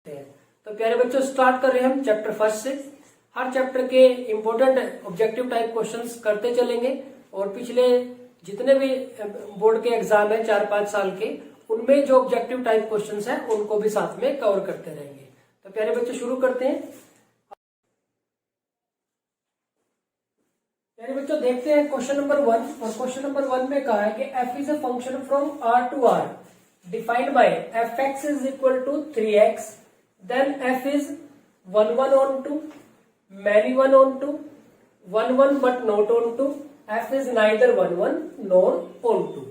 तो प्यारे बच्चों स्टार्ट कर रहे हैं हम चैप्टर फर्स्ट से। हर चैप्टर के इंपॉर्टेंट ऑब्जेक्टिव टाइप क्वेश्चंस करते चलेंगे और पिछले जितने भी बोर्ड के एग्जाम है 4-5 साल के, उनमें जो ऑब्जेक्टिव टाइप क्वेश्चंस हैं उनको भी साथ में कवर करते रहेंगे। तो प्यारे बच्चों शुरू करते हैं। प्यारे बच्चों देखते हैं क्वेश्चन नंबर 1। और क्वेश्चन नंबर 1 में कहा है कि f is a function from r to r defined by fx is equal to 3x, then f is 1 1 on 2, many 1 on 2, 1 1 but not on 2, f is neither 1 1 nor on 2।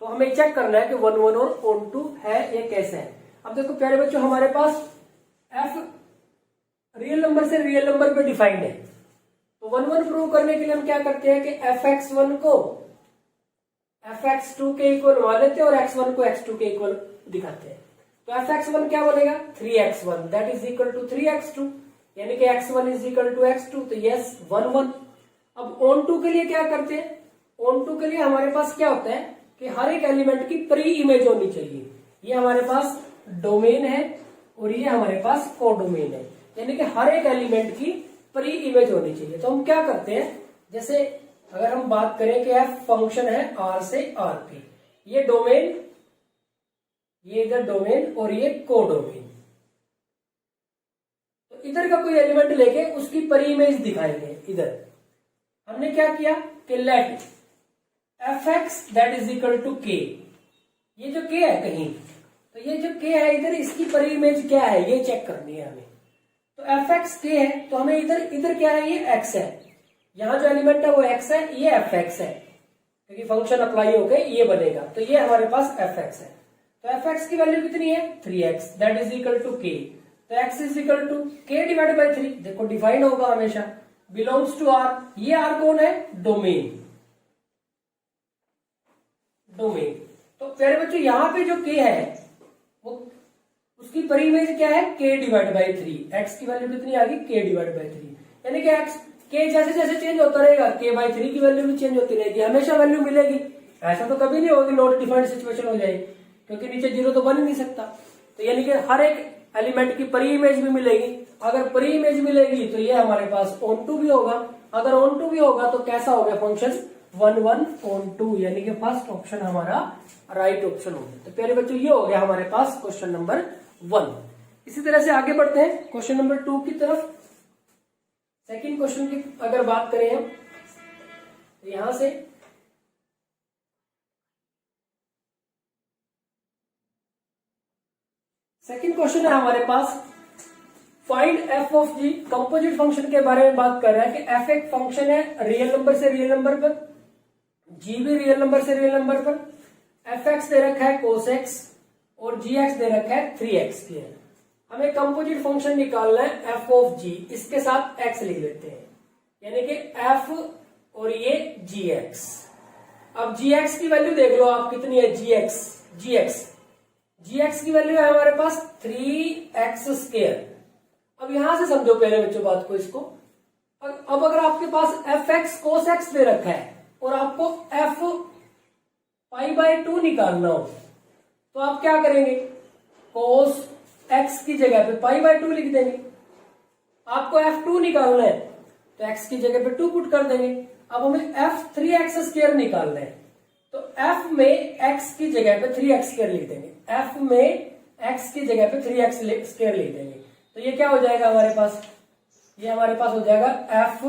तो हमें check करना है कि 1 1 और on 2 है ये कैसे है। अब देखो प्यारे बच्चों हमारे पास f रियल नंबर से रियल नंबर पे डिफाइंड है, तो 1 1 प्रूव करने के लिए हम क्या करते हैं कि fx1 को fx2 के इक्वल मान लेते हैं और x1 को x2 के इक्वल दिखाते हैं। तो fx1 क्या बनेगा 3x1 that is equal to 3x2, यानी कि x1 is equal to x2, तो यस 1 1। अब ऑन 2 के लिए क्या करते हैं, ऑन 2 के लिए हमारे पास क्या होता है कि हर एक एलिमेंट की प्री इमेज होनी चाहिए। ये हमारे पास डोमेन है और ये हमारे पास कोडोमेन है, यानी कि हर एक एलिमेंट की प्री इमेज होनी चाहिए। तो हम क्या करते हैं, जैसे अगर हम बात करें कि f फंक्शन है r से r पे, ये डोमेन, ये इधर डोमेन और ये कोडोमेन, तो इधर का कोई एलिमेंट लेके उसकी प्री इमेज दिखाएंगे। इधर हमने क्या किया कि let fx that is equal to k, ये जो k है कहीं, तो ये जो k है इधर इसकी प्री इमेज क्या है ये चेक करनी है हमें। तो fx k है तो हमें इधर क्या है, ये x है, यहां जो एलिमेंट है वो x है, ये fx है, क्योंकि फंक्शन अप्लाई होके ये बनेगा, तो ये हमारे पास fx है। तो fx की वैल्यू कितनी है 3x that is equal to k, तो x is equal to k divide by 3। देखो डिफाइंड होगा हमेशा, बिलोंग्स टू r, ये r कौन है डोमेन, डोमेन। तो प्यारे बच्चों यहाँ पे जो k है वो उसकी प्री इमेज क्या है k डिवाइड बाई 3। x की वैल्यू कितनी आ गई k डिवाइड बाई 3, यानी कि x k जैसे जैसे चेंज होता रहेगा k बाई 3 की वैल्यू भी चेंज होती रहेगी, हमेशा वैल्यू मिलेगी। ऐसा तो कभी नहीं होगी नॉट डिफाइंड सिचुएशन हो जाएगी, क्योंकि नीचे जीरो तो बन ही नहीं सकता। तो यानी कि हर एक एलिमेंट की प्री इमेज भी मिलेगी। अगर प्री इमेज मिलेगी तो ये हमारे पास ऑन टू भी होगा, अगर ऑन टू भी होगा तो कैसा हो गया फंक्शन 1 1 ऑन टू, यानी कि फर्स्ट ऑप्शन हमारा राइट ऑप्शन हो गया। तो प्यारे बच्चों ये हो गया हमारे पास क्वेश्चन नंबर 1। इसी तरह से आगे बढ़ते हैं क्वेश्चन नंबर 2 की तरफ। सेकंड क्वेश्चन की अगर बात करें हम, तो यहां से सेकंड क्वेश्चन है हमारे पास, find f of g। Composite function के बारे में बात कर रहा है कि f एक फंक्शन है रियल नंबर से रियल नंबर पर, g भी रियल नंबर से रियल नंबर पर, fx दे रखा है cos x और gx दे रखा है 3x के। हमें कंपोजिट फंक्शन निकालना है f ऑफ g, इसके साथ x लिख लेते हैं, यानी कि f और ये gx। अब gx की वैल्यू देख लो आप कितनी है, gx की वैल्यू है हमारे पास 3x स्क्वायर। अब यहां से समझो पहले बच्चों बात को, इसको अब अगर आपके पास fx cos x दे रखा है और आपको f पाई बाय 2 निकालना हो, तो आप क्या करेंगे, cos x की जगह पे पाई बाय 2 लिख देंगे। आपको f2 निकालना है तो x की जगह पे 2 पुट कर देंगे। अब हमें f 3x स्क्वायर निकालना है, तो f में x की जगह पे 3x स्क्वायर लिख देंगे, f में x की जगह पे 3x स्क्वायर लिख देंगे। तो ये क्या हो जाएगा हमारे पास, ये हमारे पास हो जाएगा f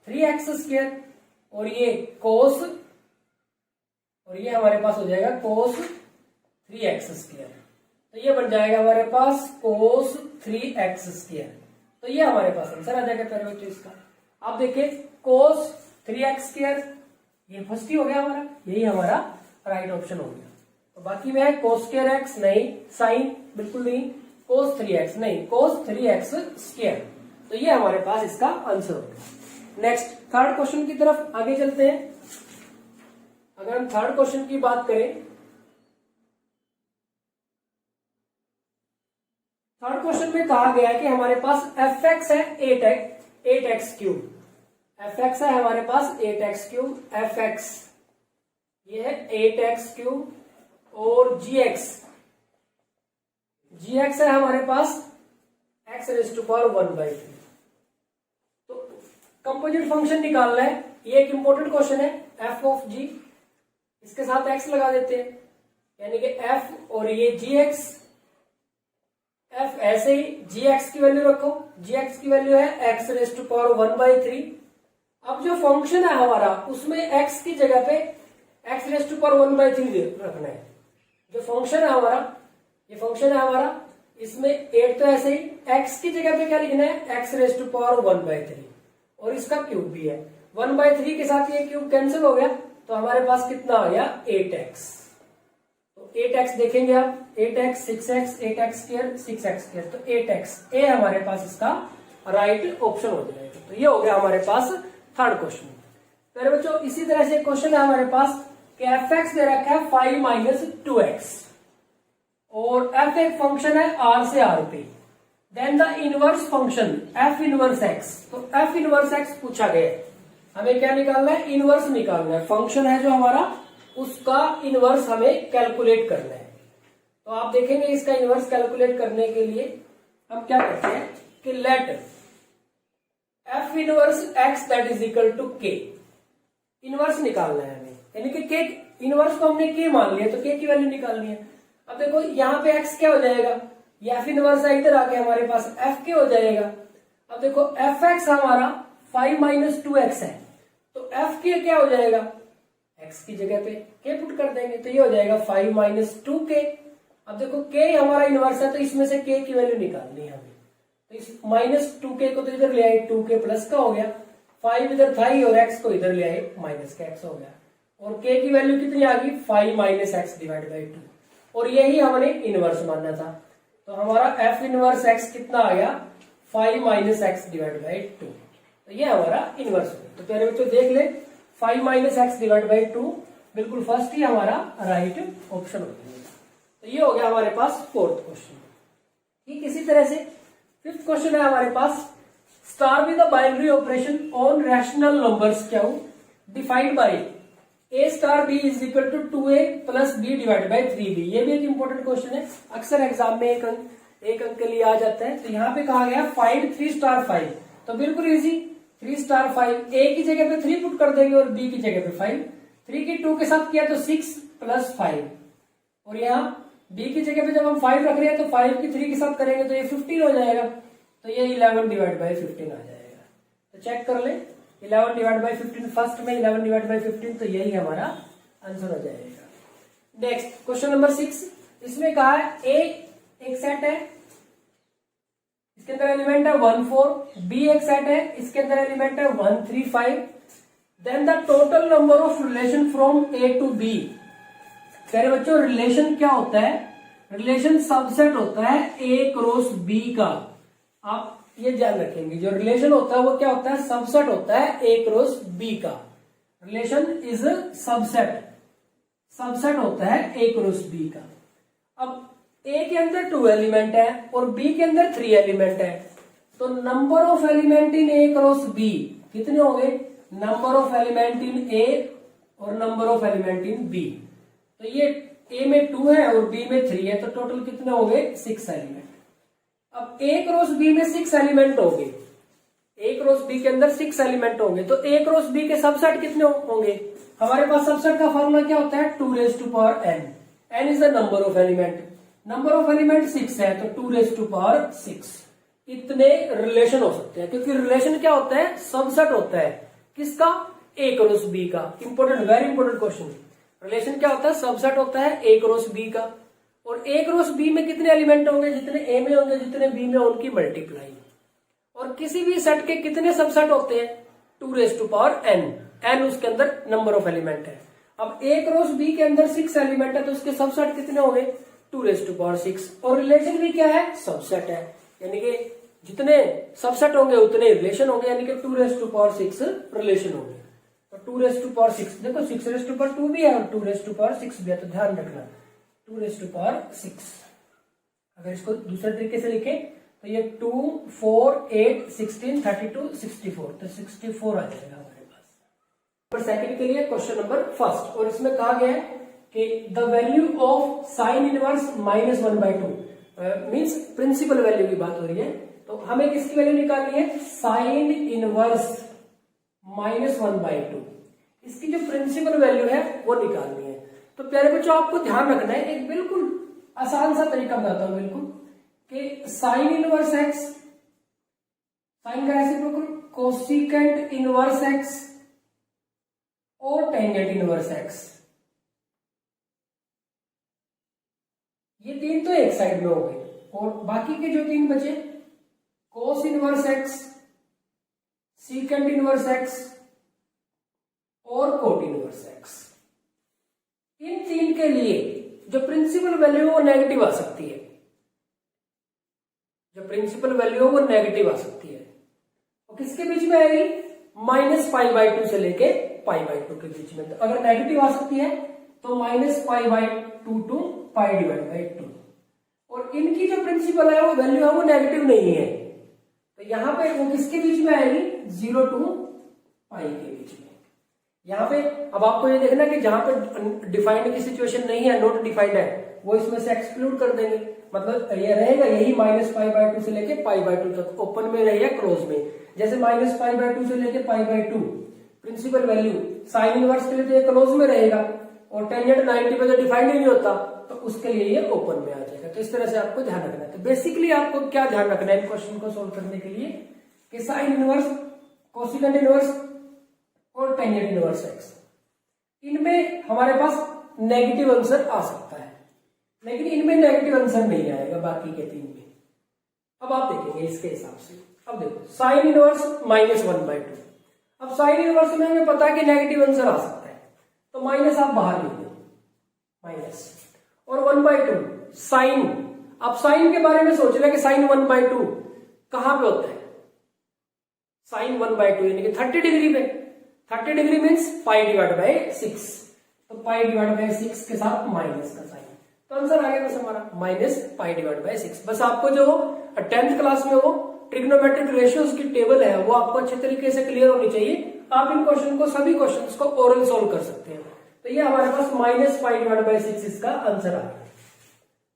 3x स्क्वायर और ये cos, और ये हमारे पास हो जाएगा cos 3x स्क्वायर। तो ये बन जाएगा हमारे पास cos 3x स्क्वायर। तो ये हमारे पास आंसर आ जाएगा पहले बच्चों इसका। आप देखिए cos 3x स्क्वायर, ये फर्स्ट ही हो गया हमारा, यही हमारा राइट ऑप्शन हो गया। तो बाकी में है cos स्क्वायर x नहीं, साइन बिल्कुल नहीं, cos 3x नहीं, cos 3x स्क्वायर। तो ये हमारे पास इसका आंसर हो गया। नेक्स्ट थर्ड क्वेश्चन की तरफ आगे चलते हैं। अगर हम थर्ड क्वेश्चन की बात करें, थर्ड क्वेश्चन में कहा गया है कि हमारे पास fx है 8x क्यूब, fx है हमारे पास 8x क्यूब, fx ये है 8x क्यूब और gx है हमारे पास एक्स रेज टू पावर 1/3। तो कंपोजिट फंक्शन निकालना है, ये एक इंपॉर्टेंट क्वेश्चन है। एफ ऑफ जी, इसके साथ एक्स लगा देते हैं, यानी कि एफ और ये जी एक्स। एफ ऐसे ही जी एक्स की वैल्यू रखो, जी एक्स की वैल्यू है एक्स रेज टू पावर 1/3। अब जो फंक्शन है हमारा उसमें एक्स की जगह पे एक्स रेज टू पावर 1/3 रखना है। जो फंक्शन है हमारा, ये फंक्शन है हमारा, इसमें 8 तो ऐसे ही, एक्स की जगह पे क्या लिखना है, एक्स रेज टू पावर 1/3, और इसका क्यूब भी है। 1/3 के साथ ये क्यूब कैंसिल हो गया, तो हमारे पास कितना आ गया 8x। तो 8x देखेंगे आप, 8x 6x 8x square 6x square, तो 8x ए हमारे पास इसका राइट ऑप्शन हो जाएगा। तो ये हो गया हमारे पास थर्ड क्वेश्चन। फिर बच्चों इसी तरह से क्वेश्चन है हमारे पास कि fx दे रखा है 5 - 2x, और f एक फंक्शन है r से r पे। Then the inverse function f inverse x, तो f इनवर्स x पूछा गया है, हमें क्या निकालना है, इनवर्स निकालना है। फंक्शन है जो हमारा उसका इनवर्स हमें कैलकुलेट करना है। तो आप देखेंगे इसका इनवर्स कैलकुलेट करने के लिए हम क्या करते हैं कि let f inverse x that is equal to k, inverse निकालना है हमें, यानी कि k इनवर्स को हमने k मान लिया, तो k की वैल्यू निकालनी है। अब देखो यहाँ पे x क्या हो जाएगा, ये f इनवर्स है, इधर आके हमारे पास f k हो जाएगा। अब देखो fx हमारा 5 - 2x है, तो f k क्या हो जाएगा, x की जगह पे k पुट कर देंगे, तो ये हो जाएगा 5 - 2k। अब देखो k हमारा इनवर्स है, तो इसमें से k की वैल्यू निकालनी है हमें, तो इस -2k को तो इधर ले आए, 2k प्लस का हो गया, 5 इधर था ही और x को इधर ले आए, माइनस का x हो गया, और k की वैल्यू कितनी आ गई 5 - x डिवाइड बाई 2, और यही हमने इनवर्स मानना था। तो हमारा f इनवर्स x कितना आ गया 5 - x डिवाइड बाई 2, तो ये हमारा इनवर्स हो गया। तो पहले बच्चों देख ले 5 - x डिवाइड बाई 2 बिल्कुल फर्स्ट ही हमारा राइट ऑप्शन हो गया। तो ये हो गया हमारे पास फोर्थ क्वेश्चन। ठीक इसी तरह से फिफ्थ क्वेश्चन है हमारे पास, star with the binary operation on rational numbers क्या हो defined by a star b is equal to 2a plus b divide by 3b। ये भी एक इंपॉर्टेंट क्वेश्चन है, अक्सर एग्जाम में एक अंक के लिए आ जाता है। तो यहाँ पे कहा गया फाइंड 3 स्टार 5, तो बिल्कुल इजी, 3 स्टार 5 a की जगह पे 3 पुट कर देंगे और b की जगह पे 5, 3 की 2 के साथ किया तो 6 प्लस 5, और यहाँ b की जगह पे जब हम 5 रख रहे हैं तो 5 की 3 के साथ करेंगे तो ये 15 हो जाएगा, तो ये 11 डिवाइड बाई 15 आ जाएगा। तो चेक कर ले, 11 डिवाइड बाई 15 फर्स्ट में, 11 डिवाइड बाई 15, तो यही हमारा आंसर हो जाएगा। नेक्स्ट क्वेश्चन नंबर 6, इसमें कहा है a एक सेट है, इसके अंदर एलिमेंट है 1 4, b एक सेट है, इसके अंदर एलिमेंट है 1 3 5, then the total number of relation from a to b। कह रहे बच्चों रिलेशन क्या होता है, रिलेशन सबसेट होता है a क्रॉस b का। आप ये ध्यान रखेंगे, जो रिलेशन होता है वो क्या होता है, सबसेट होता है a क्रॉस b का। रिलेशन इज सबसेट, सबसेट होता है a क्रॉस b का। अब a के अंदर 2 एलिमेंट है और b के अंदर 3 एलिमेंट है, तो number of element in a cross b कितने होंगे, number of element in a और number of element in b। तो ये a में 2 है और b में 3 है, तो टोटल कितने हो गए 6 एलिमेंट। अब a क्रॉस b में 6 एलिमेंट होंगे, a क्रॉस b के अंदर 6 एलिमेंट होंगे, तो a क्रॉस b के सबसेट कितने होंगे, हमारे पास सबसेट का फॉर्मूला क्या होता है 2 raise to power n, n is the number of element, number of element 6 है, तो 2 रेज टू पावर 6 इतने रिलेशन हो सकते हैं, क्योंकि रिलेशन क्या होता है, सबसेट होता है किसका, a क्रॉस b का। Important, very important question. Relation क्या होता है, सबसेट होता है a क्रॉस b का, और a क्रॉस b में कितने एलिमेंट होंगे, जितने a में होंगे जितने b में, उनकी मल्टीप्लाई। और किसी भी सेट के कितने सबसेट होते हैं 2 raise to power n, n उसके अंदर नंबर ऑफ एलिमेंट है। अब a क्रॉस b के अंदर 6 एलिमेंट है, तो उसके सबसेट कितने होंगे 2 रेज टू पावर 6, और रिलेशन भी क्या है, सबसेट है, यानी कि जितने सबसेट होंगे उतने रिलेशन होंगे, यानी कि 2 रेज टू पावर 6 रिलेशन होंगे। तो 2 रेज टू पावर 6, देखो 6 रेज टू पावर 2 भी है और 2 रेज टू पावर 6 भी है, तो ध्यान रखना 2 रेज टू पावर 6। अगर इसको दूसरे तरीके से लिखे तो ये 2 4 8 16 32 64, तो 64 आ जाएगा हमारे पास। नंबर सेकंड के लिए क्वेश्चन नंबर फर्स्ट, और इसमें कहा गया है कि the value of sine inverse -1/2 means principal value की बात हो रही है, तो हमें किसकी वैल्यू निकालनी है, साइन इनवर्स -1/2, इसकी जो प्रिंसिपल वैल्यू है वो निकालनी है। तो प्यारे बच्चों आपको ध्यान रखना है, एक बिल्कुल आसान सा तरीका बताता हूं बिल्कुल, कि साइन इनवर्स एक्स, साइन का रेसिप्रोकल कोसिकेंट इनवर्स एक्स और टेंजेंट इनवर्स एक्स, ये तीन तो एक साइड में हो गए, और बाकी के जो तीन बचे cos inverse x, secant inverse x और कोट इनवर्स एक्स, इन तीन के लिए जो प्रिंसिपल वैल्यू है वो नेगेटिव आ सकती है, जो प्रिंसिपल वैल्यू है वो नेगेटिव आ सकती है। और किसके बीच में आएगी, -π/2 से लेके π/2 के बीच में। तो अगर नेगेटिव आ सकती है तो -π/2 टू π/2, और इनकी जो प्रिंसिपल है वो वैल्यू है वो नेगेटिव नहीं है, तो यहां पे वो किसके बीच में आएगी, 0 टू π के बीच में। यहां पे अब आपको ये देखना कि जहां पे डिफाइंड की सिचुएशन नहीं है, नॉट डिफाइंड है, वो इसमें से एक्सक्लूड कर देंगे, मतलब ये रहेगा यही -π/2 से लेके π/2 तक, ओपन में रहेगा क्लोज में। जैसे -π/2 से लेके π/2 प्रिंसिपल वैल्यू साइन इनवर्स के लिए तो ये क्लोज में रहेगा, और टेंजेंट 90 पे तो डिफाइंड ही नहीं होता, तो उसके लिए ये ओपन में आ जाएगा। तो इस तरह से आपको ध्यान रखना है। तो बेसिकली आपको क्या ध्यान रखना है इन क्वेश्चन को सोल्व करने के लिए, कि साइन इनवर्स, कोसिकेंट इनवर्स और टेंजेंट इनवर्स एक्स, इनमें हमारे पास नेगेटिव आंसर आ सकता है, लेकिन इनमें नेगेटिव आंसर नहीं आएगा बाकी के तीन में। अब आप देखेंगे इसके हिसाब से। अब देखो साइन इनवर्स -1/2, अब साइन इनवर्स में हमें पता है कि नेगेटिव आंसर आ सकता है, तो माइनस आप बाहर लिख दो, माइनस, और 1/2 साइन। अब साइन के बारे में सोच रहे कि साइन 1/2 कहां पे होता है, साइन 1/2 यानी कि 30 डिग्री पे, 30 डिग्री मीन्स π/6, तो π/6 के साथ माइनस का साइन, तो आंसर आ गया बस हमारा -π/6। बस आपको जो 10th क्लास में वो ट्रिग्नोमेट्रिक रेशियोज की टेबल है वो आपको अच्छे तरीके से क्लियर होनी चाहिए। आप इन क्वेश्चन को, सभी क्वेश्चंस को ओरल सोल्व कर सकते हैं। तो ये हमारे पास -π/6 इसका आंसर आ गया,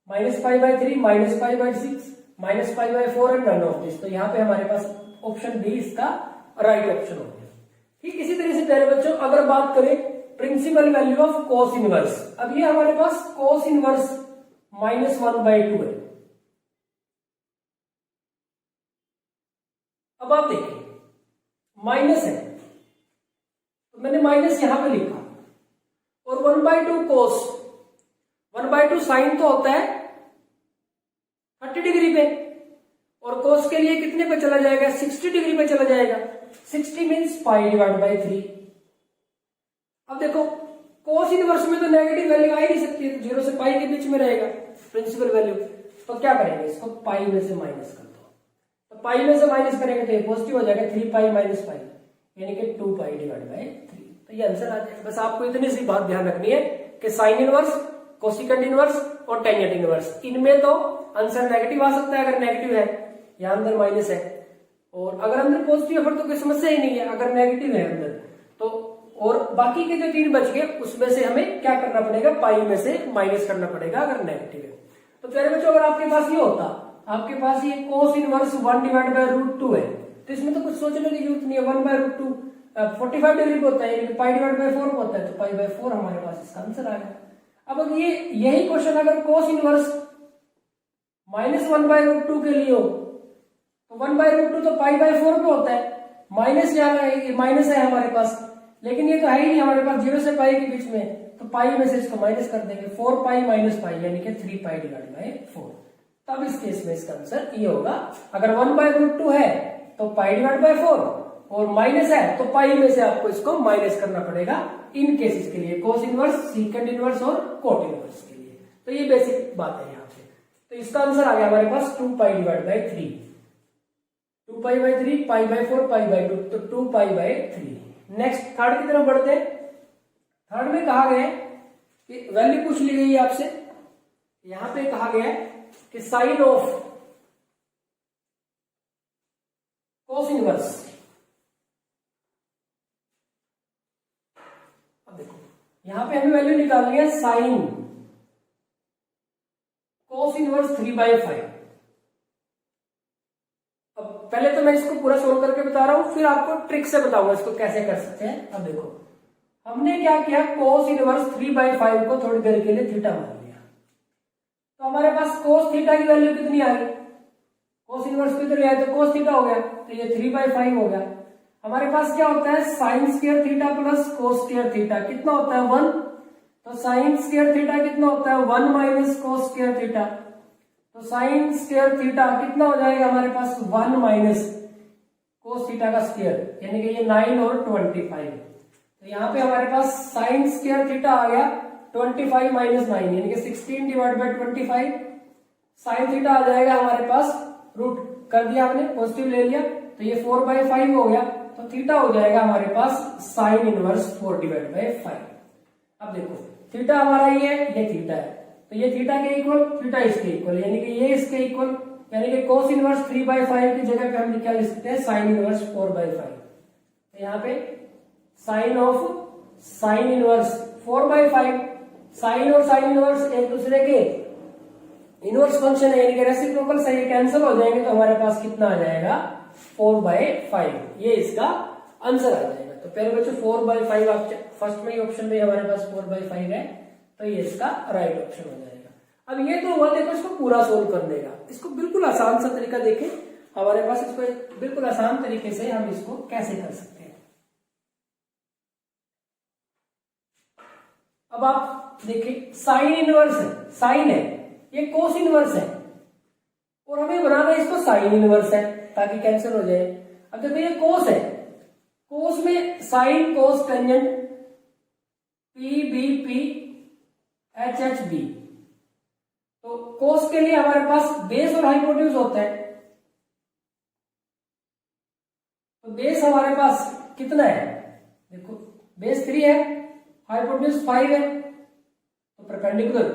-π/3, -π/6, -π/4 एंड नन ऑफ दिस। तो यहाँ पे हमारे पास ऑप्शन डी इसका राइट ऑप्शन हो गया। ठीक इसी तरह से प्यारे बच्चों अगर बात करें principal value of cos inverse, अब ये हमारे पास कोस इनवर्स -1/2 है। अब आप देखिए माइनस है, तो मैंने माइनस यहां पे लिखा, और 1/2 कोस, 1/2 साइन तो होता है 30 डिग्री पे, और कोस के लिए कितने पे चला जाएगा, 60 डिग्री पे चला जाएगा, 60 मीन्स π/3। अब देखो कोस इनवर्स में तो नेगेटिव वैल्यू आ ही नहीं सकती है, 0 से π के बीच में रहेगा प्रिंसिपल वैल्यू, तो क्या करेंगे, इसको π में से माइनस कर दो, तो π में से माइनस करेंगे तो ये पॉजिटिव हो जाएगा, 3π - π यानी कि 2π/3। तो ये आंसर आ जाएगा। बस आपको इतनी सी बात ध्यान रखनी है कि साइन इनवर्स, कोसिकेंट इनवर्स और टेंजेंट इनवर्स, इनमें तो आंसर नेगेटिव आ सकता है अगर नेगेटिव है, यहां अंदर माइनस है, और अगर अंदर पॉजिटिव है फिर तो कोई समस्या ही नहीं है, अगर नेगेटिव है अंदर तो। और बाकी के जो तीन बच गए उसमें से हमें क्या करना पड़ेगा, पाई में से माइनस करना पड़ेगा अगर नेगेटिव है। तो प्यारे बच्चों अगर आपके पास ये होता, आपके पास ये कोस इनवर्स 1/√2 है, तो इसमें तो कुछ सोचने की जरूरत नहीं है, 1/√2 45 डिग्री पे होता है, यानी π/4 पे होता है, तो π/4 हमारे पास इसका आंसर आ गया। अब ये यही क्वेश्चन अगर कोस इनवर्स -1/√2 के लिए हो, तो 1/√2 तो π/4 पे होता है, माइनस यहाँ माइनस है हमारे पास, लेकिन ये तो है ही नहीं हमारे पास 0 से π के बीच में, तो पाई में से इसको माइनस कर देंगे, 4π - π यानी कि 3π/4। तब इस केस में इसका आंसर ये होगा, अगर 1/√2 है तो π/4, और माइनस है तो पाई में से आपको इसको माइनस करना पड़ेगा इन केसेस के लिए, कोस इनवर्स, सीकेंट इनवर्स और कोट इनवर्स के लिए। तो ये बेसिक बात है यहाँ पे। तो इसका आंसर आ गया हमारे पास 2π/3, 2π/3, π/4, π/2, तो 2π/3। नेक्स्ट थर्ड की तरफ बढ़ते हैं। थर्ड में कहा गया है कि वैल्यू पूछ ली गई है आपसे, यहां पे कहा गया है कि साइन ऑफ कोस इनवर्स, अब देखो यहां पे हमें वैल्यू निकालनी है साइन कोस इनवर्स 3/5। पहले तो मैं इसको पूरा सोल्व करके बता रहा हूं, फिर आपको ट्रिक से बताऊंगा इसको कैसे कर सकते हैं। अब देखो हमने क्या किया, cos इनवर्स 3/5 को थोड़ी देर के लिए थीटा मान लिया, तो हमारे पास cos थीटा की वैल्यू कितनी आ गई, cos इनवर्स को इधर ले आए तो cos थीटा हो गया, तो ये 3/5 हो गया। हमारे पास क्या होता है sin square theta plus cos square theta, कितना होता है 1, तो sin स्क्वायर थीटा कितना होता है 1 माइनस cos स्क्वायर थीटा, तो sin स्क्वायर थीटा कितना हो जाएगा हमारे पास 1 माइनस cos थीटा का स्क्वायर, यानी कि ये 9 और 25। तो यहाँ पे हमारे पास sin स्क्वायर थीटा आ गया 25 माइनस 9 यानी कि 16 डिवाइड बाई 25, sin थीटा आ जाएगा हमारे पास रूट कर दिया हमने, पॉजिटिव ले लिया, तो ये 4/5 हो गया, तो थीटा हो जाएगा हमारे पास sin इनवर्स 4 डिवाइड बाई 5। अब देखो थीटा हमारा ये थीटा है, तो ये थीटा के इक्वल, थीटा इसके इक्वल, यानी कि ये इसके इक्वल, यानी कि cos इनवर्स 3/5 की जगह पे हम क्या लिख सकते हैं sin इनवर्स 4/5। तो यहाँ पे sine of sine inverse 4/5, sine और साइन इनवर्स एक दूसरे के इनवर्स फंक्शन है, यानी कि रेसिप्रोकल से ये कैंसिल हो जाएंगे, तो हमारे पास कितना आ जाएगा 4/5, ये इसका आंसर आ जाएगा। तो पहले बच्चों 4/5 आप फर्स्ट में ही ऑप्शन में हमारे पास 4/5 है, तो ये इसका राइट ऑप्शन हो जाएगा। अब ये तो हुआ देखो इसको पूरा सोल्व करने का, इसको बिल्कुल आसान सा तरीका देखें हमारे पास, इसको बिल्कुल आसान तरीके से हम इसको कैसे कर सकते हैं। अब आप देखिए साइन इनवर्स है, साइन है, ये कोस इनवर्स है, और हमें बनाना है इसको साइन इनवर्स है ताकि कैंसिल हो जाए। अब देखो ये कोस है, कोस में sine cos tangent P B P H H B, तो कोस के लिए हमारे पास बेस और हाइपोटेन्यूज होता है, तो बेस हमारे पास कितना है, देखो बेस 3 है, हाइपोटेन्यूज 5 है, तो perpendicular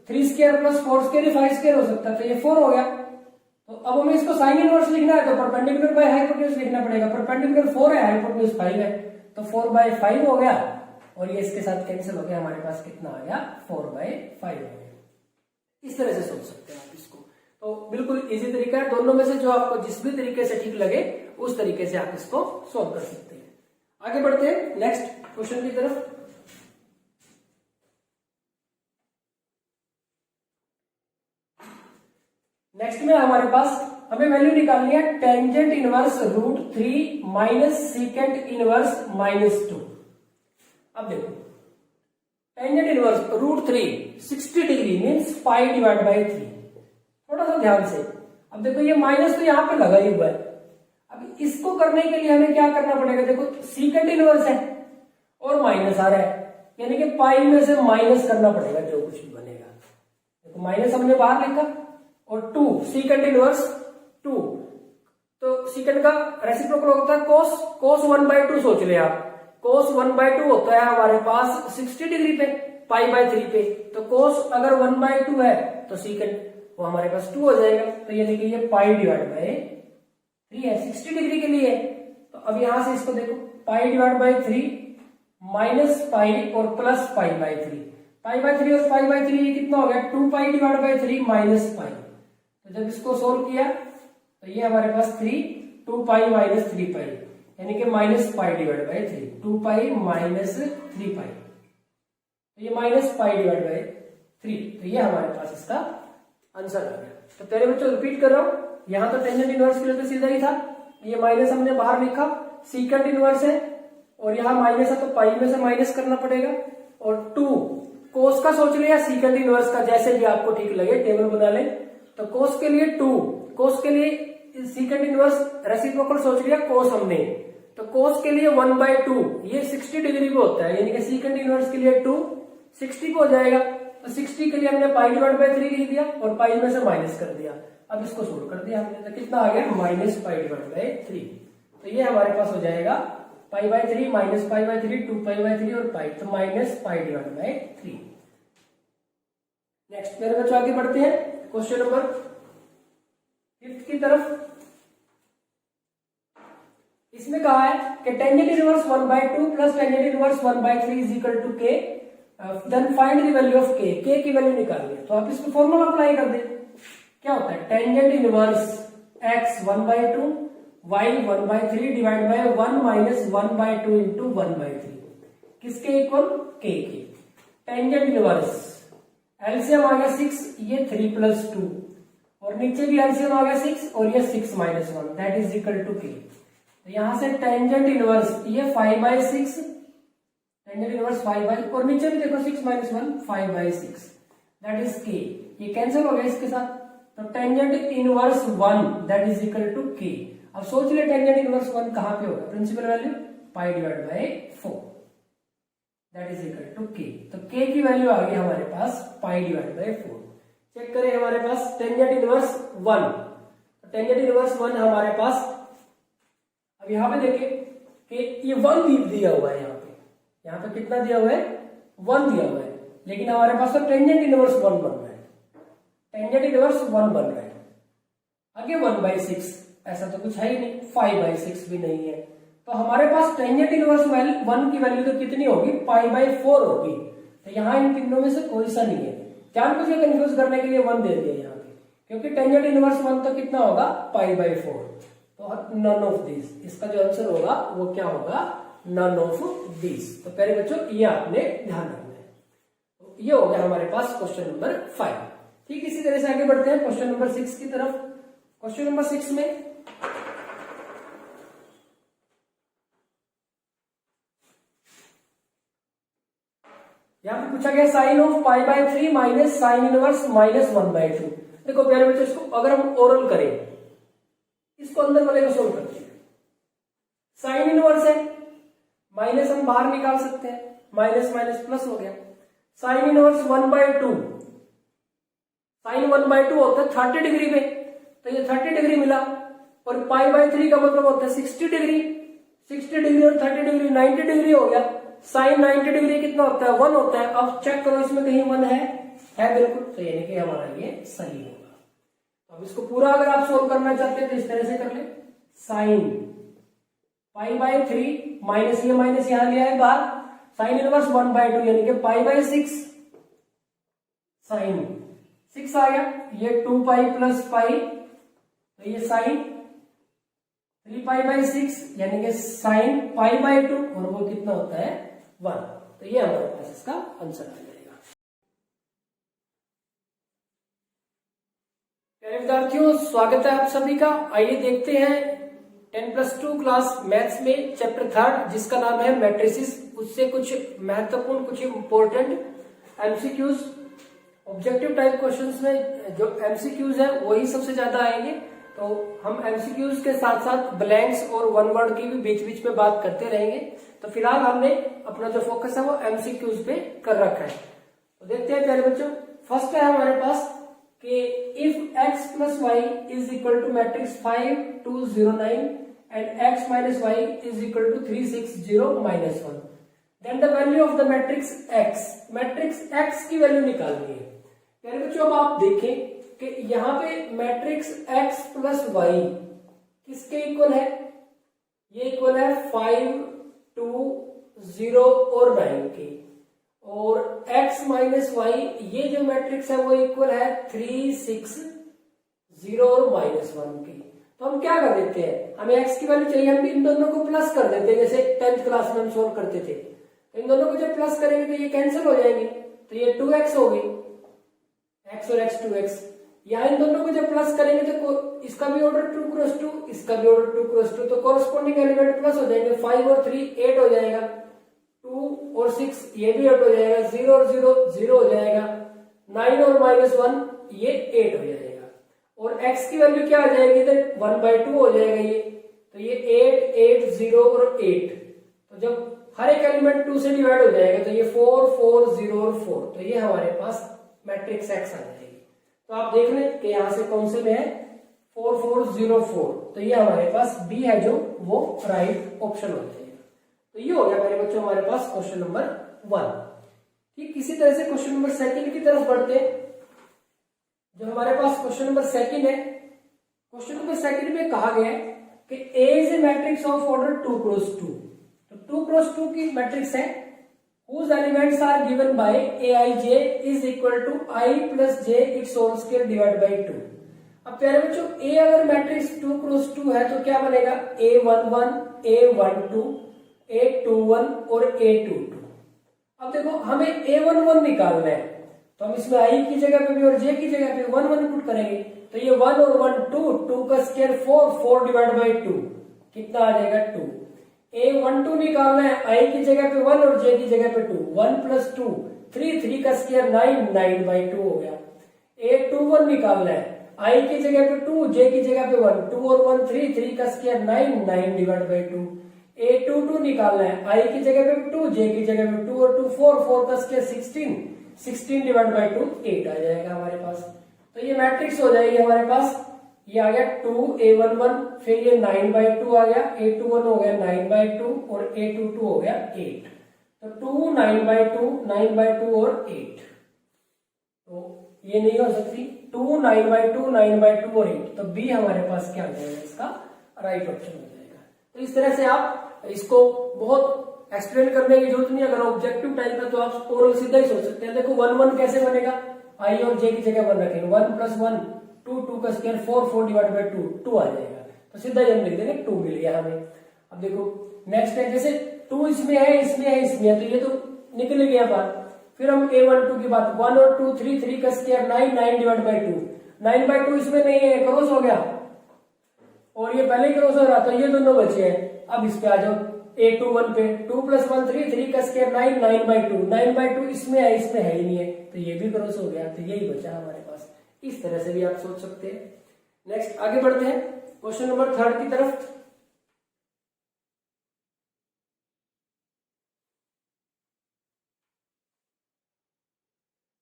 3 square plus 4 square 5 square हो सकता है, तो ये 4 हो गया। तो अब हमें इसको साइन इनवर्स लिखना है, तो परपेंडिकुलर बाय हाइपोटेन्यूज लिखना पड़ेगा, परपेंडिकुलर 4 है, हाइपोटेन्यूज 5 है, तो 4/5 हो गया, और ये इसके साथ कैंसिल हो गया, हमारे पास कितना आ गया 4/5 हो गया। इस तरह से सोच सकते हैं आप इसको, तो बिल्कुल इजी तरीका है, दोनों में से जो आपको जिस भी तरीके से ठीक लगे उस तरीके से आप इसको सोल्व कर सकते हैं। आगे बढ़ते हैं नेक्स्ट क्वेश्चन की तरफ। नेक्स्ट में हमारे पास हमें वैल्यू निकालनी है tangent inverse √3 minus secant inverse -2। अब देखो tangent inverse √3 60 degree means pi divide by 3, थोड़ा सा ध्यान से। अब देखो ये माइनस तो यहाँ पे लगा ही हुआ है, अब इसको करने के लिए हमें क्या करना पड़ेगा, देखो सीकेंट इनवर्स है और माइनस आ रहा है, यानी कि पाई में से माइनस करना पड़ेगा जो कुछ भी बनेगा। देखो माइनस हमने बाहर लिखा, और 2 सीकेंट इनवर्स 2, तो सीकेंट का रेसिप्रोकल होता है cos 1/2, सोच ले आप cos 1/2 होता है हमारे पास 60 डिग्री पे π/3 पे, तो cos अगर 1/2 है तो सीकेंट वो हमारे पास 2 हो जाएगा, तो यानी कि ये पाई डिवाइड बाई 3 है, 60 डिग्री के लिए। तो अब यहां से इसको देखो pi divide by 3 minus pi और प्लस π/3, π/3 और π/3 ये कितना हो गया 2 pi divide by 3 minus pi. तो जब इसको सोल्व किया तो ये हमारे पास 2 पाई माइनस 3 पाई, यानी कि minus pi divide by 3, 2 pi minus 3 पाई, तो ये माइनस पाई डिवाइड बाई 3, तो ये हमारे पास इसका आंसर आ गया। तो पहले बच्चों रिपीट कर रहा हूं, यहां तो टेंजेंट इनवर्स के लिए तो सीधा ही था, ये माइनस हमने बाहर लिखा, सीकेंट इनवर्स है और यहाँ माइनस है तो पाई में से माइनस करना पड़ेगा, और 2 कोस का सोच लिया, सीकेंट इनवर्स का जैसे भी आपको ठीक लगे टेबल बना ले। तो कोस के लिए 2, कोस के लिए सीकेंट इनवर्स रेसिप्रोकल सोच लिया कोस हमने, तो कोस के लिए 1/2 ये 60 डिग्री पे होता है, यानी कि सीकेंट इनवर्स के लिए 2 60 पे हो जाएगा, तो 60 के लिए हमने पाई डिवाइड बाई 3 लिख दिया और पाई में से माइनस कर दिया। अब इसको सोल्व कर दिया हमने, तो कितना आ गया माइनस पाई डिवाइड बाई 3, तो ये हमारे पास हो जाएगा π/3 माइनस π/3 2 π/3 और पाई, तो minus pi divide by 3। Next मेरे बच्चों आगे बढ़ते हैं क्वेश्चन नंबर 5 की तरफ। इसमें कहा है कि tangent inverse 1/2 plus tangent inverse 1/3 is equal to k, then find the value of k की वैल्यू निकालनी है। तो आप इसको फॉर्मूला अप्लाई कर दें, क्या होता है tangent inverse x 1/2 y 1/3 divide by 1 minus 1/2 into 1/3 किसके इक्वल, k के। टेंजेंट इनवर्स एलसीएम आ गया 6, ये 3 + 2 और नीचे भी एलसीएम आ गया 6 और ये 6 - 1 that is equal to k। तो यहां से टेंजेंट इनवर्स ये 5/6, टेंजेंट इनवर्स 5 और नीचे भी देखो 6 - 1 5/6 दैट इज k। ये कैंसिल हो गया इसके साथ, तो tangent inverse 1 that is equal to k। अब सोच ले टेंजेंट इनवर्स 1 कहां पे होगा, principal value pi divide by 4 that is equal to k। तो k की वैल्यू आ गई हमारे पास पाई डिवाइड बाय 4। चेक करें हमारे पास टेंजेंट इनवर्स 1, टेंजेंट इनवर्स 1 हमारे पास। अब यहां पे देखें कि ये 1 दिया हुआ है, यहाँ पे कितना दिया हुआ है, 1 दिया हुआ है, लेकिन हमारे पास तो टेंजेंट इनवर्स 1 बन रहा है, टेंजेंट इनवर्स 1 बन रहा है। आगे 1/6 ऐसा तो कुछ है ही नहीं, 5/6 भी नहीं है, तो हमारे पास टेंजेंट इनवर्स 1 की वैल्यू तो कितनी होगी, π/4 होगी। तो यहाँ इन तीनों में से कोई सा नहीं है, जानबूझ के कंफ्यूज करने के लिए 1 दे दिया यहाँ पे, क्योंकि टेंजेंट इनवर्स 1 तो कितना होगा, π/4। तो नन ऑफ दिस, इसका जो आंसर होगा वो क्या होगा, नन ऑफ दिस। तो प्यारे बच्चों ये आपने ध्यान रखना है। तो ये हो गया हमारे पास क्वेश्चन नंबर 5। ठीक, इसी तरह से आगे बढ़ते हैं क्वेश्चन नंबर 6 की तरफ। क्वेश्चन नंबर 6 में यहां पे पूछा गया sine of π/3 minus sine inverse -1/2। देखो प्यारे बच्चों, इसको अगर हम ओरल करें, इसको अंदर वाले को सोल्व करते हैं। साइन इनवर्स है, माइनस हम बाहर निकाल सकते हैं, माइनस माइनस प्लस हो गया। साइन इनवर्स 1/2, साइन 1/2 होता है 30 डिग्री पे, तो ये 30 डिग्री मिला, और π/3 का मतलब होता है 60 डिग्री, 60 डिग्री और 30 डिग्री 90 डिग्री हो गया। साइन 90 डिग्री कितना होता है, 1 होता है। अब चेक करो इसमें कहीं 1 है बिल्कुल, तो यानी कि हमारा ये सही होगा। अब इसको पूरा अगर आप सोल्व करना चाहते हैं तो इस तरह से कर ले, साइन π/3 माइनस ये माइनस यहां लिया है बाहर, साइन इनवर्स 1/2 यानी कि π/6, साइन 6 आ गया, ये 2π + π, तो ये साइन 3π/6 यानी कि साइन π/2 और वो कितना होता है 1। तो ये हमारे पास इसका आंसर आ जाएगा। प्यारे विद्यार्थियों, स्वागत है आप सभी का। आइए देखते हैं 10+2 क्लास मैथ्स में चैप्टर 3 जिसका नाम है मैट्रिसेस, उससे कुछ महत्वपूर्ण, कुछ important MCQs, objective type questions में जो एमसीक्यूज है वही सबसे ज्यादा आएंगे। तो हम एमसीक्यूज के साथ साथ ब्लैंक्स और वन वर्ड की भी बीच बीच में बात करते रहेंगे। तो फिलहाल हमने अपना जो फोकस है वो एमसीक्यूज पे कर रखा है। तो देखते हैं प्यारे बच्चों, फर्स्ट है हमारे पास कि if x + y is equal to matrix 5 2 0 9 and x - y is equal to 3 6 0 -1, then the value of the matrix x, matrix x की वैल्यू निकालनी है। प्यारे बच्चों, अब आप देखें कि यहां पे मैट्रिक्स x + y किसके इक्वल है, ये इक्वल है 5 2 0 और 9 के, और x - y ये जो मैट्रिक्स है वो इक्वल है 3 6 0 और -1 की। तो हम क्या कर देते हैं, हमें x की वैल्यू चाहिए, हम इन दोनों को प्लस कर देते हैं, जैसे 10th क्लास में हम सोल्व करते थे। तो इन दोनों को जब प्लस करेंगे तो ये कैंसिल हो जाएंगे, तो ये 2x हो गई, x और x 2x। यहाँ इन दोनों को जब प्लस करेंगे तो इसका भी ऑर्डर 2 × 2, इसका भी ऑर्डर 2 × 2, तो कोरस्पॉन्डिंग एलिमेंट प्लस हो जाएंगे। 5 और 3 8 हो जाएगा, 2 और 6 ये भी 8 हो जाएगा, 0 और 0 0 हो जाएगा, 9 और -1 ये 8 हो जाएगा, और x की वैल्यू क्या आ जाएगी, तो 1/2 हो जाएगा ये, तो ये 8 8 0 और 8। तो जब हर एक एलिमेंट 2 से डिवाइड हो जाएगा तो ये 4 4 0 और 4, तो ये हमारे पास मैट्रिक्स x आ जाएगी। तो आप देख लें कि यहां से कौन से में है 4 4 0 4, तो ये हमारे पास बी है जो वो राइट ऑप्शन हो जाएगा। तो ये हो गया मेरे बच्चों हमारे पास क्वेश्चन नंबर 1। ठीक, इसी तरह से क्वेश्चन नंबर 2 की तरफ बढ़ते हैं। जो हमारे पास क्वेश्चन नंबर 2 है, क्वेश्चन नंबर 2 में कहा गया है कि A is a matrix of order 2 × 2। तो 2 × 2 की मैट्रिक्स है whose elements are given by aij is equal to I + j its whole square divided by 2। अब प्यारे बच्चों ए अगर मैट्रिक्स 2 क्रॉस 2 है तो क्या बनेगा A11, A12, A21 और A22। अब देखो हमें A11 निकालना है तो हम इसमें आई की जगह पे भी और जे की जगह पे 1 1 पुट करेंगे तो ये 1 और 1 2 का स्क्वायर 4 डिवाइड बाई 2 कितना आ जाएगा 2। A12 निकालना है आई की जगह पे 1 और जे की जगह पे 2 1 प्लस 2 3 का स्क्वायर 9 बाई 2 हो गया। A21 निकालना है आई की जगह पे 2 जे की जगह पे 1 2 और 1 3 का स्क्वायर 9 डिवाइड बाई 2। A22 निकालना है आई की जगह पे 2 जे की जगह पे 2 और 2 4 का स्क्वायर 16 डिवाइड बाई 2 8 आ जाएगा हमारे पास। तो ये मैट्रिक्स हो जाएगी हमारे पास, ये आ गया 2A11 फिर ये 9 बाई 2 आ गया, A21 हो गया 9 बाई 2 और A22 हो गया 8। तो 2 9 बाई 2 9 बाई 2 और 8, तो ये नहीं हो सकती 2 9 बाई 2 9 बाई 2 और 8, तो बी हमारे पास क्या आ जाएगा, इसका राइट ऑप्शन हो जाएगा। तो इस तरह से आप इसको बहुत एक्सप्लेन करने की जरूरत नहीं, अगर ऑब्जेक्टिव टाइप है तो आप ओरल सीधा ही सोच सकते हैं। देखो 1 1 कैसे बनेगा, आई और जे की जगह 1 रखेंगे 1 प्लस 1 2 का स्क्वायर 4 डिवाइड बाई 2 आ जाएगा, तो सीधा ही हम लिख देंगे 2 मिल गया हमें। अब देखो नेक्स्ट है, जैसे 2 इसमें है इसमें है इसमें है तो ये तो निकल गया बात। फिर हम A12 की बात 1 और 2 3 का स्क्वायर 9 डिवाइड बाई 2 9 बाई 2 इसमें नहीं है, क्रॉस हो गया और ये पहले ही क्रॉस हो रहा, तो ये दोनों बचे हैं। अब इस पे आ जाओ A21 पे 2 प्लस 1 3 का स्क्वायर 9 बाई 2 इसमें है इसमें है ही नहीं है, तो ये भी क्रॉस हो गया, तो यही बचा हमारे पास। इस तरह से भी आप सोच सकते हैं। नेक्स्ट आगे बढ़ते हैं क्वेश्चन नंबर 3 की तरफ।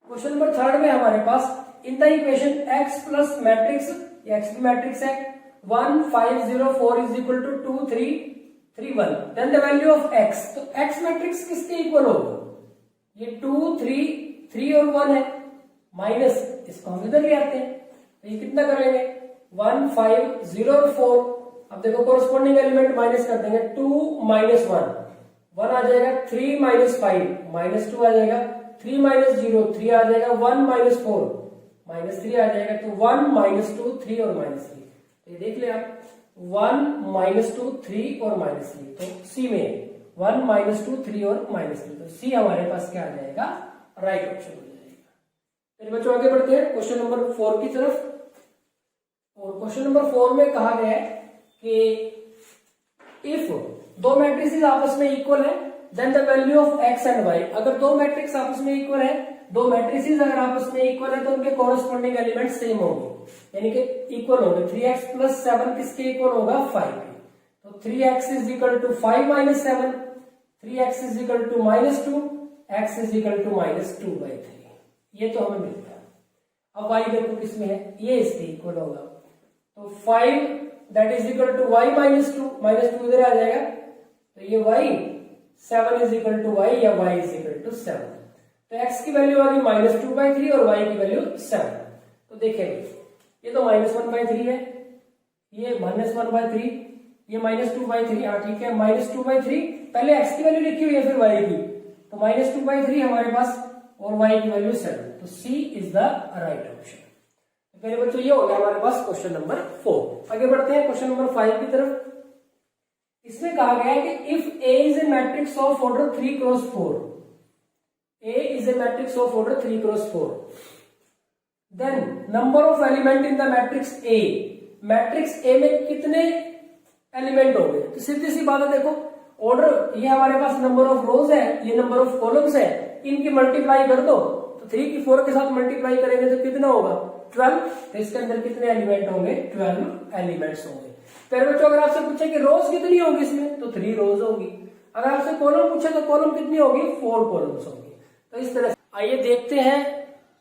क्वेश्चन नंबर 3 में हमारे पास in the equation x plus matrix, x भी मैट्रिक्स है 1 5 0 4 is equal to 2 3 3 1, then the value of x, तो x मैट्रिक्स किसके इक्वल होगा, ये 2 3 और 1 है, माइनस इसको हम इधर ले आते हैं, तो ये कितना करेंगे 1 5 0 और 4। अब देखो कोरस्पॉन्डिंग एलिमेंट माइनस कर देंगे 2 माइनस 1 आ जाएगा, 3 माइनस 5 -2 आ जाएगा, 3 माइनस 0 3 आ जाएगा, 1 माइनस 4 -3 आ जाएगा, तो 1 -2 3 और -3, तो ये देख ले आप 1 -2 3 और -3, तो सी में 1 -2 3 और -3, तो सी हमारे पास क्या आ जाएगा, राइट ऑप्शन हो जाएगा। फिर बच्चों आगे बढ़ते हैं क्वेश्चन नंबर 4 की तरफ। और क्वेश्चन नंबर 4 में कहा गया है कि इफ दो मैट्रिसेस आपस में इक्वल है then the value of x and y, अगर दो मैट्रिक्स आपस में इक्वल है, दो मैट्रिसेस अगर आपस में इक्वल है तो उनके कॉरेस्पॉन्डिंग एलिमेंट सेम होंगे, यानी कि इक्वल होंगे। 3x प्लस 7 किसके इक्वल होगा 5 के, तो 3x is equal to 5 minus 7, 3x is equal to -2, x is equal to -2/3, ये तो हमें मिल गया। अब y देखो किसमें है, ये इसके इक्वल होगा, तो 5 that is equal to y -2 इधर आ जाएगा, तो ये y 7 is equal to y या y इज इक्वल टू 7, तो x की वैल्यू आ गई -2/3 और y की वैल्यू 7। तो देखिए ये तो -1/3 है, ये -1/3, ये -2/3, हाँ ठीक है -2/3, पहले x की वैल्यू लिखी हुई है फिर y की, तो -2/3 हमारे पास और y की वैल्यू 7, तो C is the right option. पहले बच्चों ये हो गया हमारे पास क्वेश्चन नंबर 4। आगे बढ़ते हैं क्वेश्चन नंबर 5 की तरफ। इसमें कहा गया है कि if A is a matrix of order 3 cross 4, A is a matrix of order 3 cross 4, then number of element in the matrix A, matrix A में कितने एलिमेंट होंगे, तो सीधी सी बात है, देखो ऑर्डर ये हमारे पास नंबर ऑफ रोज है, ये नंबर ऑफ कॉलम्स है, इनकी मल्टीप्लाई कर दो, तो 3 की 4 के साथ मल्टीप्लाई करेंगे तो कितना होगा 12, तो इसके अंदर कितने एलिमेंट होंगे 12 एलिमेंट्स होंगे। फिर बच्चों अगर आपसे पूछे कि रोज कितनी होगी इसमें, तो 3 रोज होगी। अगर आपसे कॉलम पूछे तो कॉलम कितनी होगी 4 कॉलम्स होंगी। तो इस तरह से आइए देखते हैं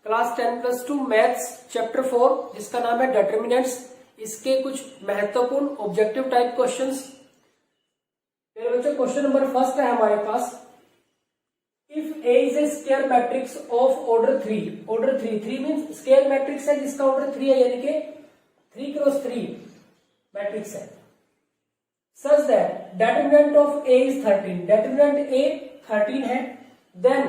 क्लास 10+2 मैथ्स चैप्टर 4 जिसका नाम है डिटरमिनेंट्स, इसके कुछ महत्वपूर्ण ऑब्जेक्टिव टाइप क्वेश्चंस। फिर बच्चों क्वेश्चन नंबर फर्स्ट है हमारे पास, if A is a square matrix of order 3 means square matrix है जिसका ऑर्डर 3 है, यानी कि 3 क्रॉस 3 मैट्रिक्स है, such that determinant of A is 13, determinant A 13 है, then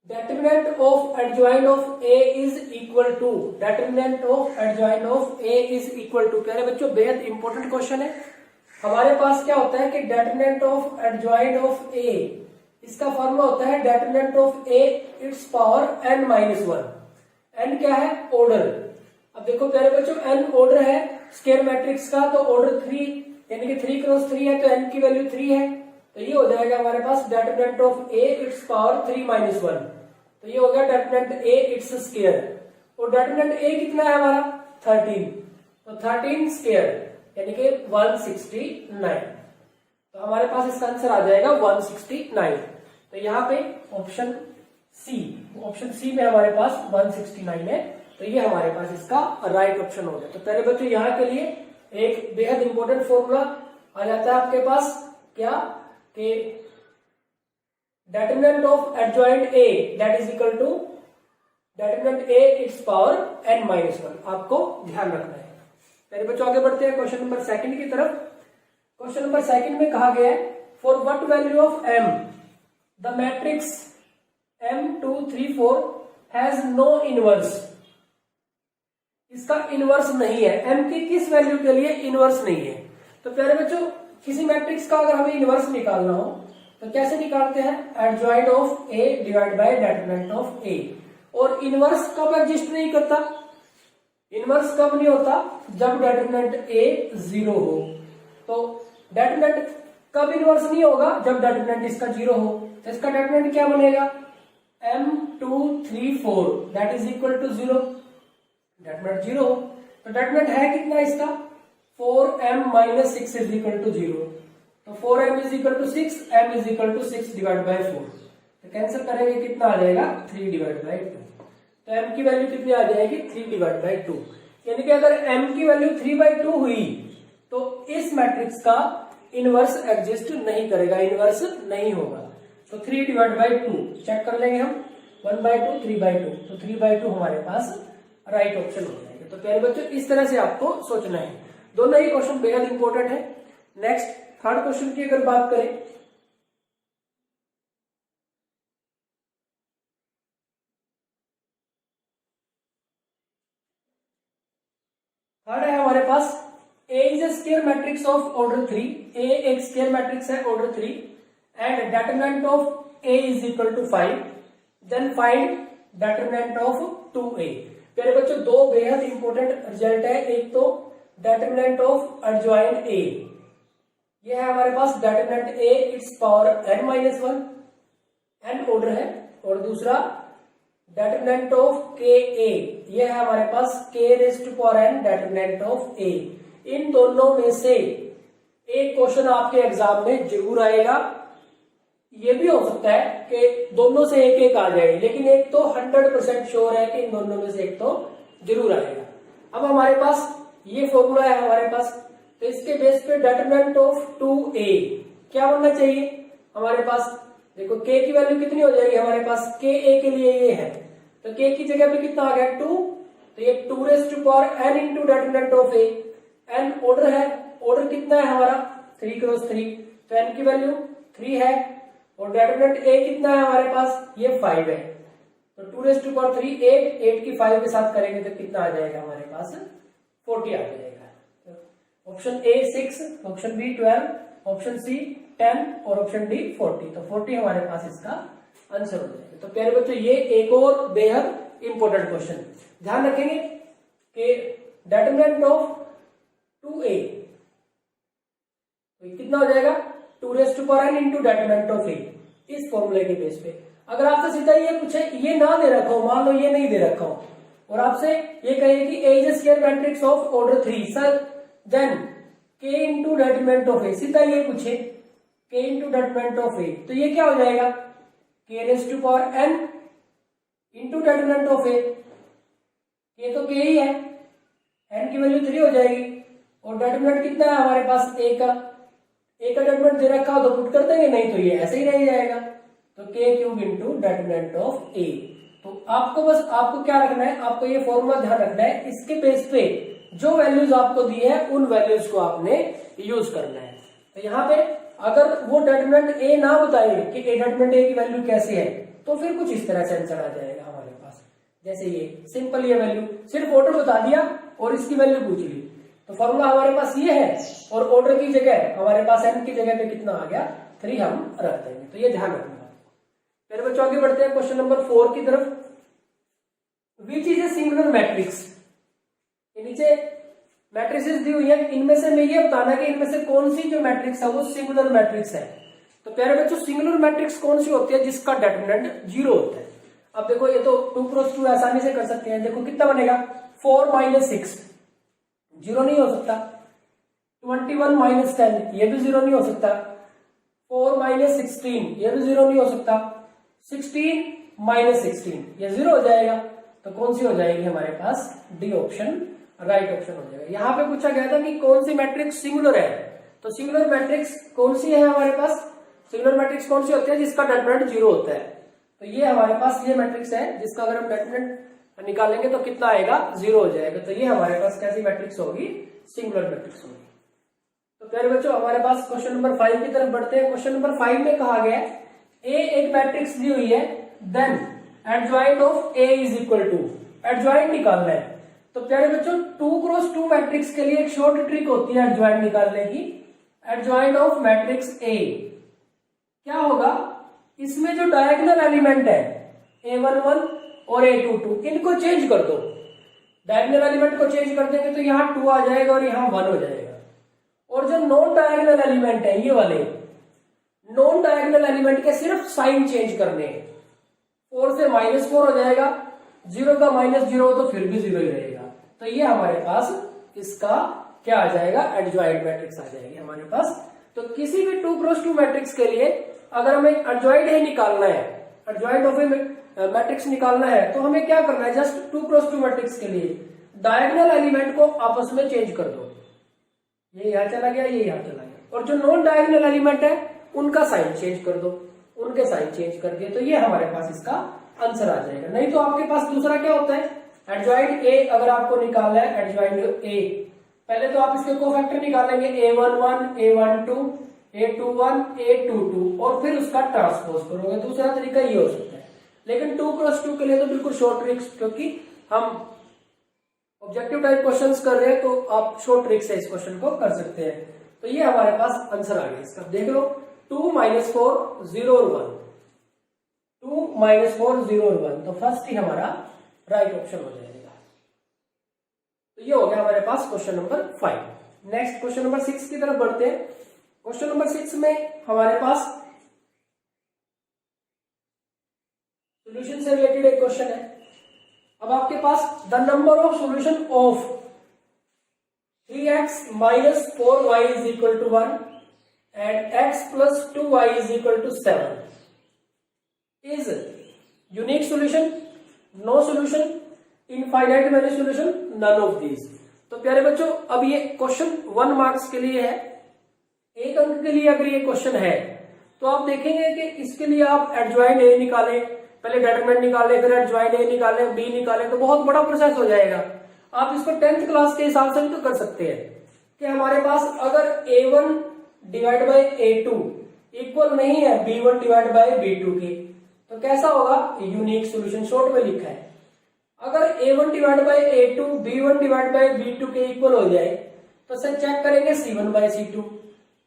determinant of adjoint of A is equal to, determinant of adjoint of A is equal to, प्यारे बच्चों बेहद इंपॉर्टेंट क्वेश्चन है। हमारे पास क्या होता है कि determinant of adjoint of A, इसका फॉर्मूला होता है determinant of A its power n minus 1। n क्या है? ऑर्डर। अब देखो प्यारे बच्चों n ऑर्डर है स्क्वायर मैट्रिक्स का, तो ऑर्डर 3 यानी कि 3 क्रॉस 3 है, तो n की वैल्यू 3 है, तो ये हो जाएगा हमारे पास determinant of A its power 3 minus 1, तो ये हो गया determinant A its स्क्वायर। और determinant A कितना है हमारा? 13, तो 13 स्क्वायर यानी कि 169, तो हमारे पास इसका आंसर आ जाएगा 169। तो यहाँ पे ऑप्शन सी में हमारे पास 169 है, तो ये हमारे पास इसका राइट ऑप्शन हो गया। तो पहले बच्चों यहाँ के लिए एक बेहद इंपॉर्टेंट फॉर्मूला आ जाता है आपके पास, क्या कि determinant of adjoint A that is equal to determinant A its power n minus 1, आपको ध्यान रखना है। पहले बच्चों आगे बढ़ते हैं क्वेश्चन नंबर 2 की तरफ। क्वेश्चन नंबर 2 में कहा गया है for what value of m the matrix m2 3 4 has no inverse. इसका इनवर्स नहीं है, m की किस वैल्यू के लिए इनवर्स नहीं है? तो प्यारे बच्चों किसी मैट्रिक्स का अगर हमें इनवर्स निकालना हो तो कैसे निकालते हैं? Adjoint of A divide by determinant of A। और इनवर्स कब एग्जिस्ट नहीं करता? इनवर्स कब नहीं होता? जब डेटरमिनेंट A 0 हो। तो डेटरमिनेंट कब इनवर्स नहीं होगा? जब डेटरमिनेंट इसका 0 हो। तो इसका डेटरमिनेंट क्या बनेगा? m2 3 4 that is equal to 0, determinant 0 हो। तो डेटरमिनेंट है कितना इसका? 4m minus 6 is equal to 0, तो 4m is equal to 6, m is equal to 6 divide by 4, तो कैंसिल करेंगे कितना आ जाएगा? 3 डिवाइड बाय 2। तो m की वैल्यू कितनी आ जाएगी? 3 डिवाइड बाय 2। यानी कि अगर m की वैल्यू 3/2 हुई तो इस मैट्रिक्स का इनवर्स एग्जिस्ट नहीं करेगा, इनवर्स नहीं होगा। तो 3 डिवाइड बाय 2 चेक कर लेंगे हम, 1/2 3/2, तो 3/2 हमारे पास राइट ऑप्शन हो जाएगा। तो प्यारे बच्चों इस तरह से आपको सोचना है। दोनों ही क्वेश्चन बेहद इंपॉर्टेंट है। नेक्स्ट थर्ड क्वेश्चन की अगर बात करें, थर्ड है हमारे पास A is a square matrix of order 3। A एक स्क्वायर मैट्रिक्स है order 3 and determinant of A is equal to 5, then find determinant of 2A। प्यारे बच्चों दो बेहद इंपॉर्टेंट रिजल्ट है। एक तो डेटरमिनेंट ऑफ एडजॉइंट A, ये है हमारे पास determinant A its power n minus 1, n order है। और दूसरा डेटरमिनेंट ऑफ KA, ये है हमारे पास k raise to power n determinant of A। इन दोनों में से एक क्वेश्चन आपके एग्जाम में जरूर आएगा। ये भी हो सकता है कि दोनों से एक एक आ जाए, लेकिन एक तो 100% श्योर है कि इन दोनों में से एक तो जरूर आएगा। अब हमारे पास ये फॉर्मूला है हमारे पास, तो इसके बेस पे डेटरमिनेंट ऑफ 2A क्या बनना चाहिए हमारे पास? देखो k की वैल्यू कितनी हो जाएगी हमारे पास? KA के लिए ये है, तो k की जगह पे कितना आ गया? 2, तो ये 2 raise to power n into determinant of A। n order है, ऑर्डर कितना है हमारा? 3 क्रॉस 3, तो n की वैल्यू 3 है। और डेटरमिनेंट A कितना है हमारे पास? ये 5 है, तो 2 रेज़ टू पावर 3 8 की 5 के साथ करेंगे तो कितना आ जाएगा हमारे पास? 40 आ जाएगा। Option A 6, option B 12, option C 10 और ऑप्शन D 40, तो 40 हमारे पास इसका आंसर हो जाएगा। तो प्यारे बच्चों ये एक और बेहद इंपॉर्टेंट क्वेश्चन, ध्यान रखेंगे कि डेटरमिनेंट ऑफ 2A कितना हो जाएगा? 2 raise to power n into determinant of A। इस फॉर्मूले के बेस पे अगर आपसे सीधा ये पूछे, ये ना दे रखा हो, मान लो ये नहीं दे रखा हो और आपसे ये कहे कि A is a square matrix of order 3 sir, then k into determinant of A, सीधा ये पूछे k into determinant of A, तो ये क्या हो जाएगा? k raise to power n into determinant of A। ये तो k ही है, n की वैल्यू 3 हो जाएगी। और डेटरमिनेंट कितना है हमारे पास? A का डेटरमिनेंट दे रखा हो तो पुट कर देंगे, नहीं तो ये ऐसे ही रह जाएगा। तो k cube into determinant of A। तो आपको क्या रखना है? आपको ये फॉर्मूला ध्यान रखना है। इसके बेस पे जो वैल्यूज आपको दी है उन वैल्यूज को आपने यूज करना है। तो यहाँ पे अगर वो डेटरमिनेंट A ना बताए कि डेटरमिनेंट A की वैल्यू कैसे है, तो फिर कुछ इस तरह से आंसर आ जाएगा हमारे पास। जैसे ये सिंपल, ये वैल्यू सिर्फ ऑर्डर बता दिया और इसकी वैल्यू पूछ ली, तो फॉर्मूला हमारे पास ये है और ऑर्डर की जगह हमारे पास n की जगह पे कितना आ गया 3 हम रख देंगे। तो ये ध्यान रखना। फिर बच्चों आगे बढ़ते हैं क्वेश्चन नंबर 4 की तरफ। Which is a singular matrix. नीचे मैट्रिसेस दी हुई है, इनमें से मैं ये बताना कि इनमें से कौन सी जो मैट्रिक्स है वो सिंगुलर मैट्रिक्स है। तो प्यारे बच्चों सिंगुलर मैट्रिक्स कौन सी होती है, जिसका डिटरमिनेंट 0 होता है। अब देखो ये तो 2 क्रॉस 2 आसानी से कर सकते हैं। देखो कितना बनेगा 4 - 6, 0 नहीं हो सकता। 21 - 10 ये भी 0 नहीं हो सकता। 4 - 16 ये भी 0 नहीं हो सकता। 16 - 16 ये 0 हो जाएगा। तो कौन सी हो जाएगी हमारे पास, डी ऑप्शन राइट ऑप्शन हो जाएगा। यहां पे पूछा गया था कि कौन सी मैट्रिक्स सिंगुलर है, तो सिंगुलर मैट्रिक्स कौन सी है हमारे पास, सिंगुलर मैट्रिक्स कौन सी होती है जिसका डिटरमिनेंट 0 होता है। तो ये हमारे पास ये मैट्रिक्स है जिसका अगर हम डिटरमिनेंट निकालेंगे तो कितना आएगा 0 हो जाएगा। तो ये हमारे पास कैसी मैट्रिक्स होगी, सिंगुलर मैट्रिक्स होगी। तो प्यारे बच्चों हमारे पास क्वेश्चन नंबर 5 की तरफ बढ़ते हैं। क्वेश्चन नंबर 5 में कहा गया है ए एक मैट्रिक्स दी हुई है, then adjoint of A is equal to, adjoint निकालना है। तो प्यारे बच्चों 2 क्रॉस 2 मैट्रिक्स के लिए एक शॉर्ट ट्रिक होती है एडजॉइंट निकालने की। एडजॉइंट ऑफ मैट्रिक्स ए क्या होगा, इसमें जो डायगोनल एलिमेंट है A11 और A22 इनको चेंज कर दो। डायगोनल एलिमेंट को चेंज कर देंगे तो यहाँ 2 आ जाएगा और यहाँ 1 हो जाएगा। और जो नॉन डायगोनल एलिमेंट है ये वाले नॉन डायगोनल एलिमेंट के सिर्फ साइन चेंज करने हैं। 4 से -4 हो जाएगा, 0 का -0 हो तो फिर भी 0 ही रहेगा। तो ये हमारे पास इसका क्या आ जाएगा, एडजॉइंट मैट्रिक्स आ जाएगी हमारे पास। तो किसी भी 2 क्रॉस 2 मैट्रिक्स के लिए अगर हमें एडजॉइंट ही निकालना है, एडजॉइंट ऑफ ए मैट्रिक्स निकालना है, तो हमें क्या करना है, जस्ट 2 क्रॉस 2 मैट्रिक्स के लिए डायगोनल एलिमेंट को आपस में चेंज कर दो। ये यहां चला गया, ये यहां चला गया, और जो नॉन डायगोनल एलिमेंट है उनका साइन चेंज कर दो, उनके साइन चेंज कर दिए। तो ये हमारे पास इसका आंसर आ जाएगा। नहीं तो आपके पास दूसरा क्या होता है, एडजॉइंट ए अगर आपको निकालना है, एडजॉइंट ए पहले तो आप इसके कोफैक्टर निकालेंगे A11 A12 A21 A22 और फिर उसका ट्रांसपोज करोगे। दूसरा तरीका ये हो सकता है, लेकिन 2 क्रॉस 2 के लिए तो बिल्कुल शॉर्ट ट्रिक्स, क्योंकि हम ऑब्जेक्टिव टाइप क्वेश्चंस कर रहे हैं तो आप शॉर्ट ट्रिक से इस क्वेश्चन को कर सकते हैं। तो ये हमारे पास आंसर आ गया इसका। देख लो 2 - 4 0 और 1, 2 - 4 0 और 1, तो फर्स्ट ही हमारा राइट ऑप्शन हो जाएगा। तो ये हो गया हमारे पास question number 5। Next question number 6 की तरफ बढ़ते हैं। क्वेश्चन नंबर 6 में हमारे पास सॉल्यूशन से रिलेटेड एक क्वेश्चन है। अब आपके पास the number of solution of 3x - 4y is equal to 1 and x plus 2y is equal to 7 is unique solution, no solution, infinite value solution, none of these. तो प्यारे बच्चों अब ये क्वेश्चन 1 मार्क्स के लिए है, 1 अंक के लिए अगर ये क्वेश्चन है तो आप देखेंगे कि इसके लिए आप एडजॉइंट ए निकालें, पहले डिटरमिनेंट निकालें, फिर एडजॉइंट ए निकालें, बी निकालें, तो बहुत बड़ा प्रोसेस हो जाएगा। आप इसको 10th क्लास के हिसाब से भी तो कर सकते हैं कि हमारे पास अगर A1 divide by A2 equal नहीं है B1 डिवाइड बाई B2 के, तो कैसा होगा, यूनिक सॉल्यूशन शॉर्ट में लिखा है। अगर A1 divide by A2 B1 divide by B2 के इक्वल हो जाए तो सर चेक करेंगे C1 बाई C2,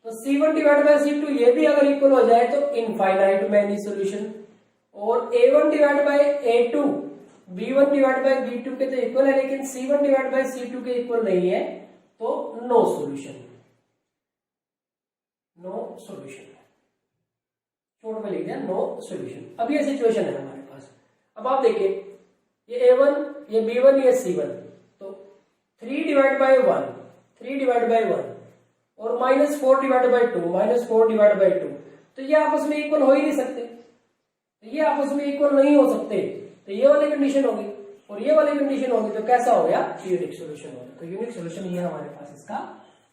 तो C1 डिवाइड बाई C2 ये भी अगर इक्वल हो जाए तो इनफाइनाइट मैनी सॉल्यूशन, और A1 divide by A2 B1 divide by B2 के तो इक्वल है, लेकिन C1 डिवाइड बाई C2 के इक्वल नहीं है, तो no solution, no solution, short में लिख दिया नो सॉल्यूशन। अब ये सिचुएशन है हमारे पास। अब आप देखिए ये A1 ये B1 ये C1, तो 3 डिवाइड बाई 1 3 डिवाइड बाई 1 और -4 डिवाइड बाई 2 -4 डिवाइड बाई 2, तो ये आपस में इक्वल हो ही नहीं सकते, तो ये आपस में इक्वल नहीं हो सकते, तो ये वाली कंडीशन होगी और ये वाली कंडीशन होगी, तो कैसा हो गया, यूनिक सॉल्यूशन हो गया। तो यूनिक सॉल्यूशन ये हमारे पास इसका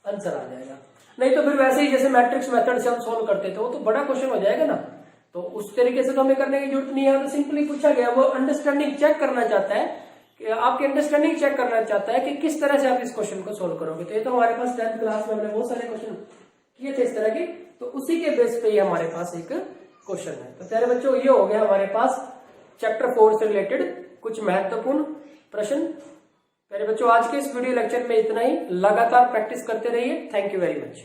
आंसर आ जाएगा। नहीं तो फिर वैसे ही जैसे मैट्रिक्स मेथड से हम सोल्व करते थे वो तो बड़ा क्वेश्चन हो जाएगा ना, तो उस तरीके से तो हमें करने की जरूरत नहीं है। तो सिंपली पूछा गया, वो अंडरस्टैंडिंग चेक करना चाहता है कि आपकी अंडरस्टैंडिंग चेक करना चाहता है कि किस तरह से आप इस क्वेश्चन को सोल्व करोगे। तो ये तो हमारे पास 10th क्लास में हमने बहुत सारे क्वेश्चन किए थे इस तरह के, तो उसी के बेस पे ही हमारे पास एक क्वेश्चन है। तो प्यारे बच्चों ये हो गया हमारे पास चैप्टर 4 से रिलेटेड कुछ महत्वपूर्ण प्रश्न। प्यारे बच्चों आज के इस वीडियो लेक्चर में इतना ही, लगातार प्रैक्टिस करते रहिए। Thank you very much.